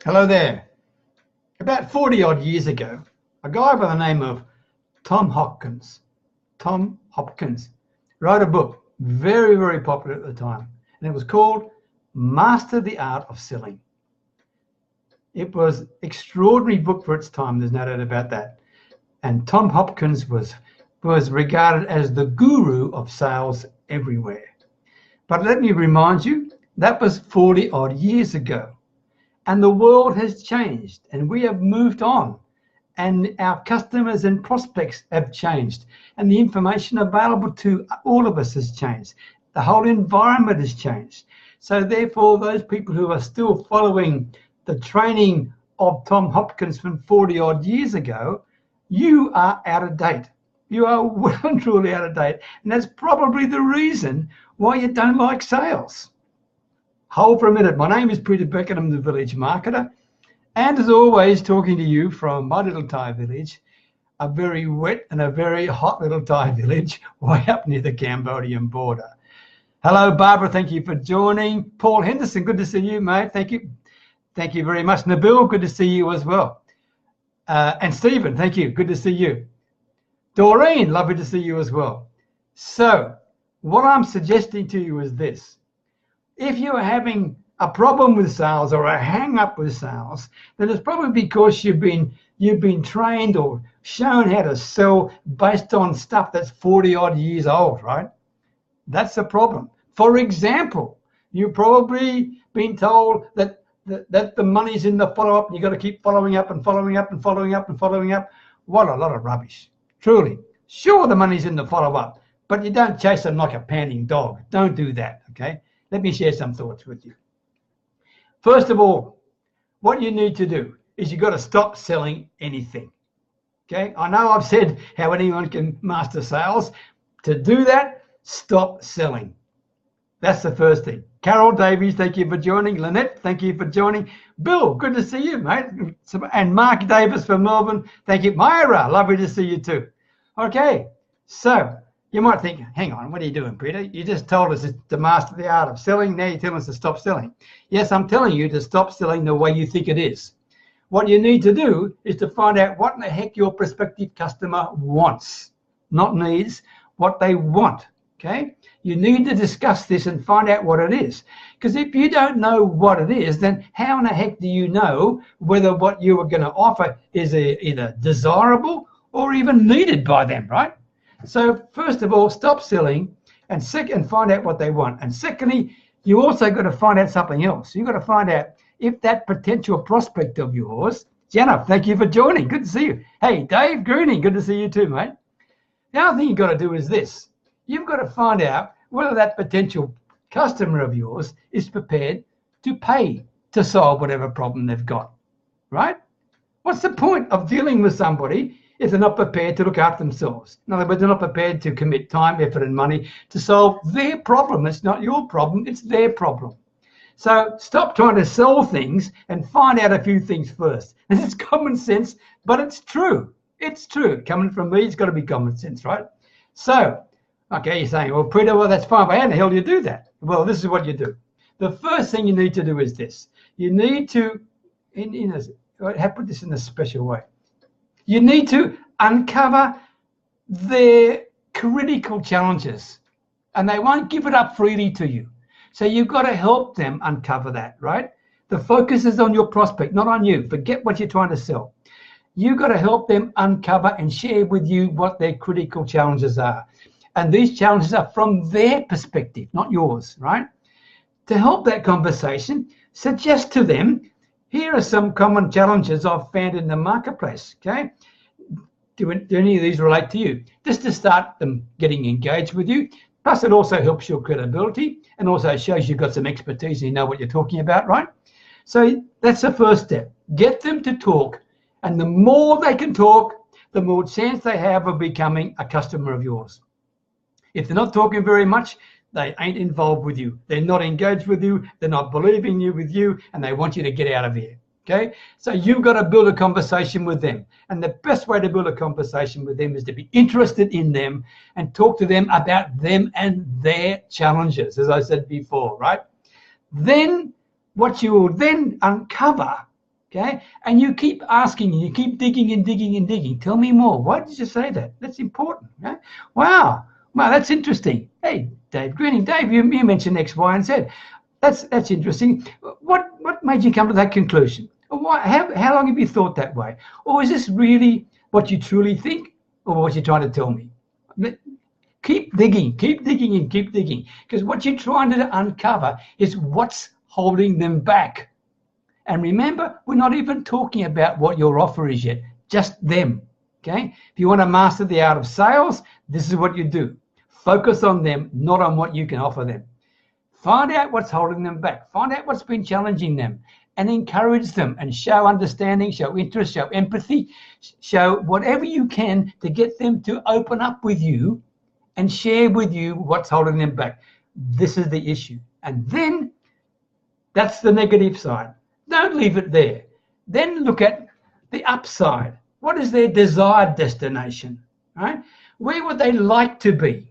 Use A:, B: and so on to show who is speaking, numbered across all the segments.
A: Hello there. About 40 odd years ago, a guy by the name of Tom Hopkins wrote a book, very, very popular at the time, and it was called Master the Art of Selling. It was an extraordinary book for its time, there's no doubt about that. And Tom Hopkins was regarded as the guru of sales everywhere. But let me remind you, that was 40 odd years ago. And the world has changed and we have moved on, and our customers and prospects have changed, and the information available to all of us has changed. The whole environment has changed. So therefore, those people who are still following the training of Tom Hopkins from 40 odd years ago, you are out of date. You are well and truly out of date. And that's probably the reason why you don't like sales. Hold for a minute. My name is Peter Beckett. I'm the village marketer. And as always, talking to you from my little Thai village, a very wet and a very hot little Thai village way up near the Cambodian border. Hello, Barbara. Thank you for joining. Paul Henderson, good to see you, mate. Thank you. Thank you very much. Nabil, good to see you as well. And Stephen, thank you. Good to see you. Doreen, lovely to see you as well. So what I'm suggesting to you is this. If you're having a problem with sales or a hang up with sales, then it's probably because you've been trained or shown how to sell based on stuff that's 40 odd years old, right? That's the problem. For example, you've probably been told that the money's in the follow-up and you've got to keep following up and following up and following up and following up. What a lot of rubbish, truly. Sure, the money's in the follow-up, but you don't chase them like a panting dog. Don't do that, okay? Let me share some thoughts with you. First of all, what you need to do is you've got to stop selling anything. Okay, I know I've said how anyone can master sales. To do that, stop selling. That's the first thing. Carol Davies, thank you for joining. Lynette, thank you for joining. Bill, good to see you, mate. And Mark Davis from Melbourne, thank you. Myra, lovely to see you too. Okay, so you might think, hang on, what are you doing, Peter? You just told us to master the art of selling. Now you're telling us to stop selling. Yes, I'm telling you to stop selling the way you think it is. What you need to do is to find out what in the heck your prospective customer wants, not needs, what they want, okay? You need to discuss this and find out what it is. Because if you don't know what it is, then how in the heck do you know whether what you are going to offer is either desirable or even needed by them, right? So first of all, stop selling, and find out what they want. And secondly, you also got to find out something else. You've got to find out if that potential prospect of yours, Jenna, thank you for joining. Good to see you. Hey, Dave Greening, good to see you too, mate. The other thing you've got to do is this. You've got to find out whether that potential customer of yours is prepared to pay to solve whatever problem they've got, right? What's the point of dealing with somebody if they're not prepared to look after themselves? In other words, they're not prepared to commit time, effort, and money to solve their problem. It's not your problem, it's their problem. So stop trying to sell things and find out a few things first. And it's common sense, but it's true. It's true. Coming from me, it's got to be common sense, right? So, okay, you're saying, well, Peter, well, that's fine, but how the hell do you do that? Well, this is what you do. The first thing you need to do is this. You need to, I put this in a special way. You need to uncover their critical challenges, and they won't give it up freely to you. So you've got to help them uncover that, right? The focus is on your prospect, not on you. Forget what you're trying to sell. You've got to help them uncover and share with you what their critical challenges are. And these challenges are from their perspective, not yours, right? To help that conversation, suggest to them, here are some common challenges I've found in the marketplace, okay? Do any of these relate to you? Just to start them getting engaged with you. Plus, it also helps your credibility and also shows you've got some expertise and you know what you're talking about, right? So that's the first step. Get them to talk. And the more they can talk, the more chance they have of becoming a customer of yours. If they're not talking very much, they ain't involved with you. They're not engaged with you. They're not believing with you, and they want you to get out of here. Okay? So you've got to build a conversation with them. And the best way to build a conversation with them is to be interested in them and talk to them about them and their challenges, as I said before, right? Then what you will then uncover Okay, and you keep asking, and you keep digging and digging and digging. Tell me more. Why did you say that? That's important. Okay? Wow, that's interesting. Hey, Dave Greening, Dave, you mentioned X, Y, and Z. That's interesting. What made you come to that conclusion? How long have you thought that way? Or is this really what you truly think, or what you're trying to tell me? Keep digging, and keep digging, because what you're trying to uncover is what's holding them back. And remember, we're not even talking about what your offer is yet, just them. Okay? If you want to master the art of sales, this is what you do. Focus on them, not on what you can offer them. Find out what's holding them back. Find out what's been challenging them, and encourage them, and show understanding, show interest, show empathy, show whatever you can to get them to open up with you and share with you what's holding them back. This is the issue. And then that's the negative side. Don't leave it there. Then look at the upside. What is their desired destination, right? Where would they like to be?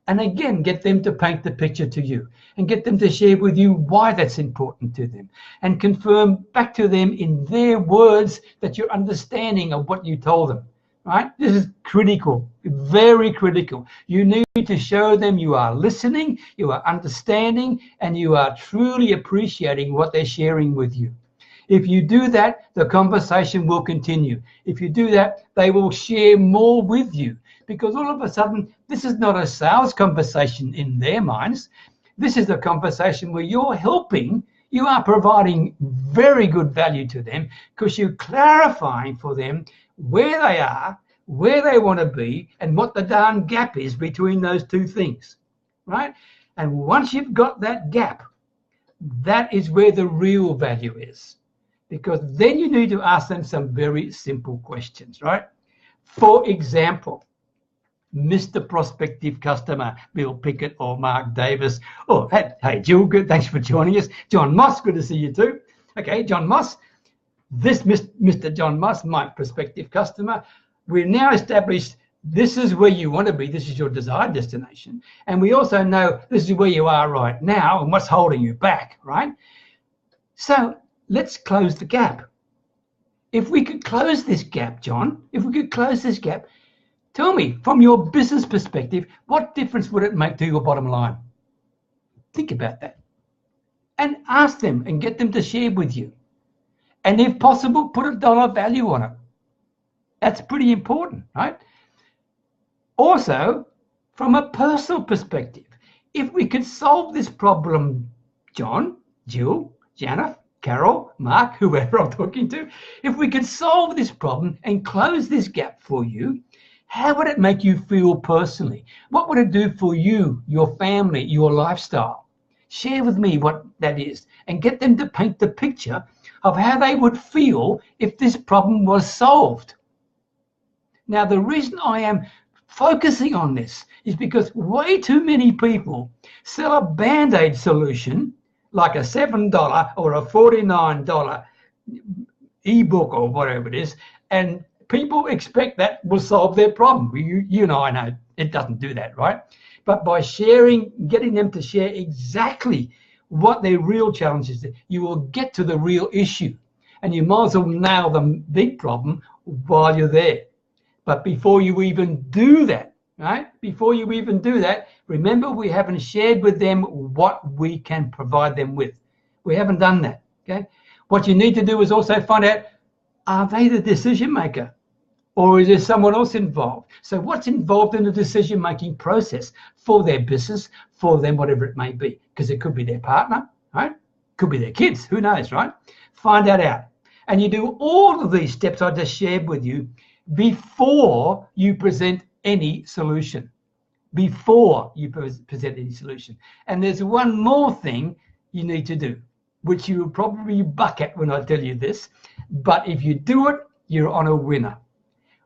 A: And again, get them to paint the picture to you, and get them to share with you why that's important to them, and confirm back to them in their words that you're understanding of what you told them, right? This is critical, very critical. You need to show them you are listening, you are understanding, and you are truly appreciating what they're sharing with you. If you do that, the conversation will continue. If you do that, they will share more with you, because all of a sudden, this is not a sales conversation in their minds. This is a conversation where you're helping, you are providing very good value to them, because you're clarifying for them where they are, where they want to be, and what the darn gap is between those two things, right? And once you've got that gap, that is where the real value is, because then you need to ask them some very simple questions, right? For example, Mr. Prospective Customer, Bill Pickett or Mark Davis. Oh, hey, Jill, good. Thanks for joining us. John Moss, good to see you too. Okay, John Moss. This Mr. John Moss, my prospective customer. We've now established this is where you want to be. This is your desired destination. And we also know this is where you are right now and what's holding you back, right? So let's close the gap. If we could close this gap, John, if we could close this gap, tell me, from your business perspective, what difference would it make to your bottom line? Think about that. And ask them and get them to share with you. And if possible, put a dollar value on it. That's pretty important, right? Also, from a personal perspective, if we could solve this problem, John, Jill, Janet, Carol, Mark, whoever I'm talking to, if we could solve this problem and close this gap for you, how would it make you feel personally? What would it do for you, your family, your lifestyle? Share with me what that is, and get them to paint the picture of how they would feel if this problem was solved. Now, the reason I am focusing on this is because way too many people sell a Band-Aid solution like a $7 or a $49 ebook or whatever it is, and people expect that will solve their problem. You and I know it doesn't do that, right? But by sharing, getting them to share exactly what their real challenge is, you will get to the real issue, and you might as well nail the big problem while you're there. But before you even do that, right? Before you even do that, remember, we haven't shared with them what we can provide them with. We haven't done that, okay? What you need to do is also find out, are they the decision maker? Or is there someone else involved? So what's involved in the decision-making process for their business, for them, whatever it may be? Because it could be their partner, right? Could be their kids, who knows, right? Find that out. And you do all of these steps I just shared with you before you present any solution. Before you present any solution. And there's one more thing you need to do, which you will probably buck at when I tell you this, but if you do it, you're on a winner.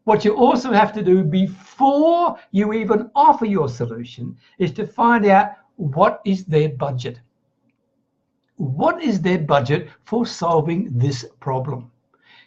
A: What you also have to do before you even offer your solution is to find out what is their budget. What is their budget for solving this problem?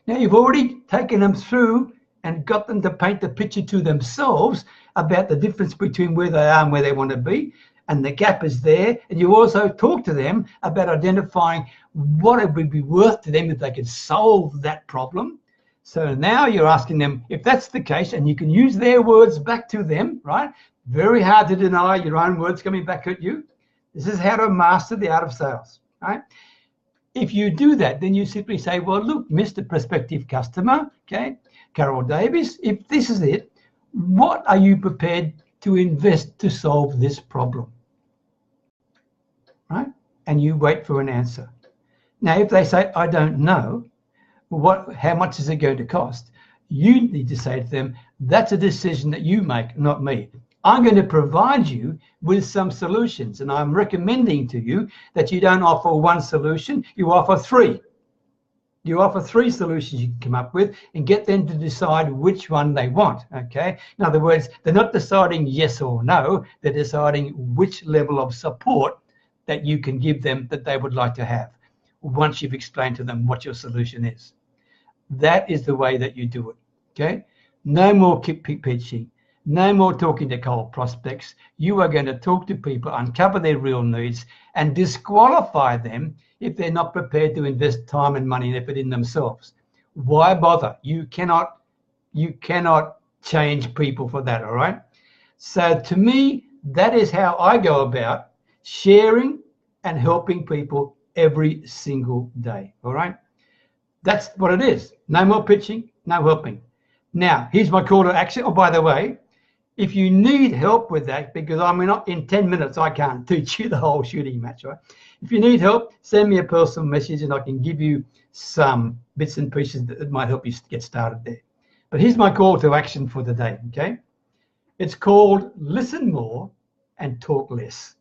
A: Now, you've already taken them through and got them to paint the picture to themselves about the difference between where they are and where they want to be. and the gap is there, and you also talk to them about identifying what it would be worth to them if they could solve that problem. So now you're asking them if that's the case, and you can use their words back to them, right? Very hard to deny your own words coming back at you. This is how to master the art of sales, right? If you do that, then you simply say, well, look, Mr. Prospective Customer, okay, Carol Davis, if this is it, what are you prepared to invest to solve this problem? Right? And you wait for an answer. Now, if they say, I don't know, how much is it going to cost? You need to say to them, that's a decision that you make, not me. I'm going to provide you with some solutions, and I'm recommending to you that you don't offer one solution, you offer three. You offer three solutions you can come up with and get them to decide which one they want, okay? In other words, they're not deciding yes or no, they're deciding which level of support that you can give them that they would like to have once you've explained to them what your solution is. That is the way that you do it, okay? No more pitching. No more talking to cold prospects. You are going to talk to people, uncover their real needs, and disqualify them if they're not prepared to invest time and money and effort in themselves. Why bother? You cannot change people for that, all right? So to me, that is how I go about sharing and helping people every single day, all right? That's what it is. No more pitching, no helping. Now, here's my call to action. Oh, by the way, if you need help with that, because I mean, in 10 minutes, I can't teach you the whole shooting match, right? If you need help, send me a personal message and I can give you some bits and pieces that might help you get started there. But here's my call to action for the day, okay? It's called Listen More and Talk Less.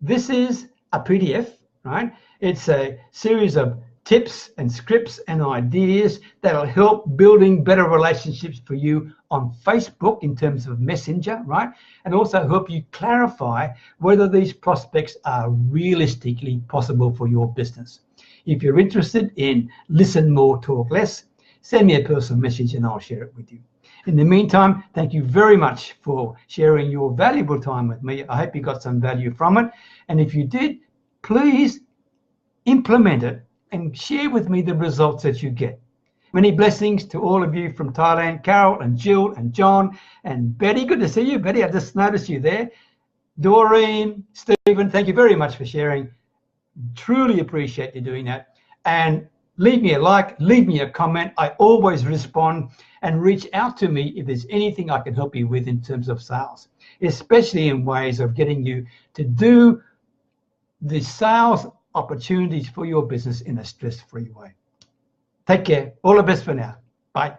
A: This is a PDF, right? It's a series of tips and scripts and ideas that'll help building better relationships for you on Facebook in terms of Messenger, right? And also help you clarify whether these prospects are realistically possible for your business. If you're interested in Listen More, Talk Less, send me a personal message and I'll share it with you. In the meantime, thank you very much for sharing your valuable time with me. I hope you got some value from it. And if you did, please implement it and share with me the results that you get. Many blessings to all of you from Thailand, Carol and Jill and John and Betty. Good to see you, Betty. I just noticed you there. Doreen, Stephen, thank you very much for sharing. Truly appreciate you doing that. And leave me a like, leave me a comment. I always respond, and reach out to me if there's anything I can help you with in terms of sales, especially in ways of getting you to do the sales opportunities for your business in a stress-free way. Take care. All the best for now. Bye.